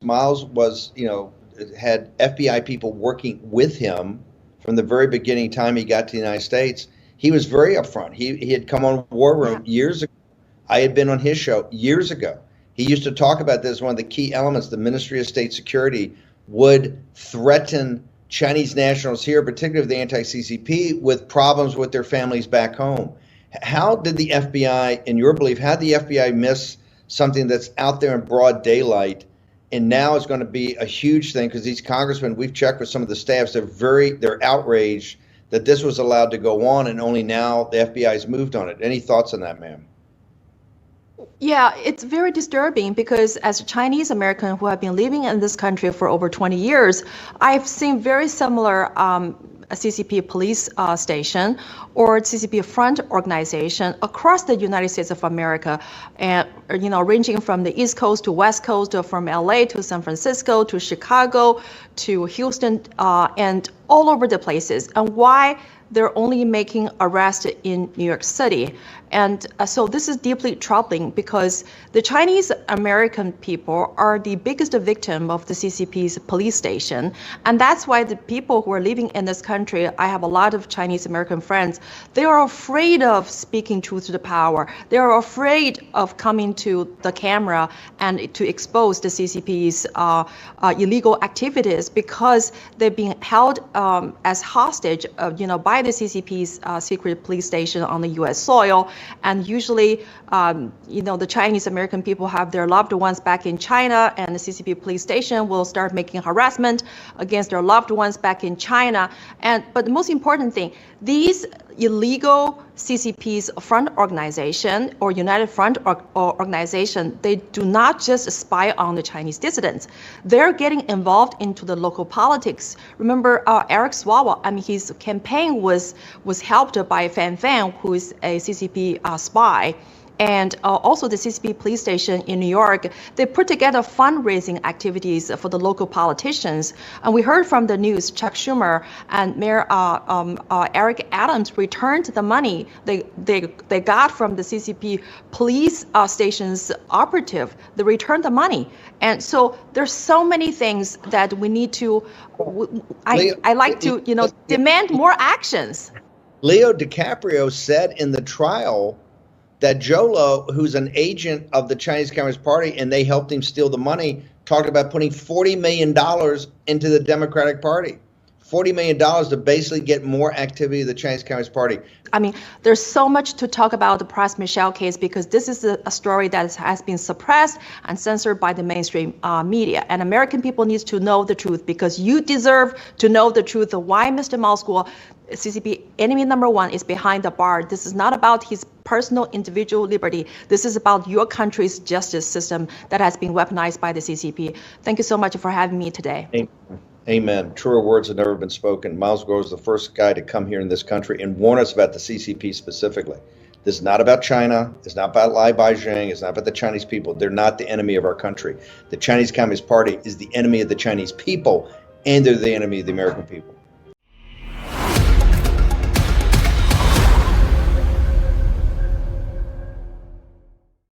Miles was, had FBI people working with him from the very beginning time he got to the United States. He was very upfront. He had come on War Room years ago. I had been on his show years ago. He used to talk about this, one of the key elements, the Ministry of State Security would threaten Chinese nationals here, particularly the anti-CCP, with problems with their families back home. How did the FBI, in your belief, how did the FBI miss something that's out there in broad daylight, and now it's going to be a huge thing? Because these congressmen, we've checked with some of the staffs, they're outraged that this was allowed to go on, and only now the FBI has moved on it. Any thoughts on that, ma'am? Yeah, it's very disturbing because as a Chinese American who have been living in this country for over 20 years, I've seen very similar CCP police station or CCP front organization across the United States of America, and ranging from the East Coast to West Coast, from LA to San Francisco to Chicago to Houston, and all over the places. And why they're only making arrests in New York City. And so this is deeply troubling because the Chinese American people are the biggest victim of the CCP's police station. And that's why the people who are living in this country, I have a lot of Chinese American friends, they are afraid of speaking truth to the power. They are afraid of coming to the camera and to expose the CCP's illegal activities because they're being held as hostage, by the CCP's secret police station on the U.S. soil. And usually, the Chinese American people have their loved ones back in China, and the CCP police station will start making harassment against their loved ones back in China. But the most important thing, these illegal CCP's front organization or United Front organization, they do not just spy on the Chinese dissidents. They're getting involved into the local politics. Remember Eric Swalwell, his campaign was helped by Fan Fan, who is a CCP spy. And also the CCP police station in New York, they put together fundraising activities for the local politicians. And we heard from the news, Chuck Schumer and Mayor Eric Adams returned the money they got from the CCP police station's operative. They returned the money. And so there's so many things that we need to, I like to, demand more actions. Leo DiCaprio said in the trial that Jolo, who's an agent of the Chinese Communist Party, and they helped him steal the money, talked about putting $40 million into the Democratic Party. $40 million to basically get more activity of the Chinese Communist Party. There's so much to talk about the Pras Michel case because this is a story that has been suppressed and censored by the mainstream media. And American people need to know the truth because you deserve to know the truth of why Mr. Miles Guo, CCP enemy number one, is behind the bar. This is not about his personal individual liberty. This is about your country's justice system that has been weaponized by the CCP. Thank you so much for having me today. Amen. Truer words have never been spoken. Miles Guo is the first guy to come here in this country and warn us about the CCP specifically. This is not about China. It's not about Lai Beijing. It's not about the Chinese people. They're not the enemy of our country. The Chinese Communist Party is the enemy of the Chinese people, and they're the enemy of the American people.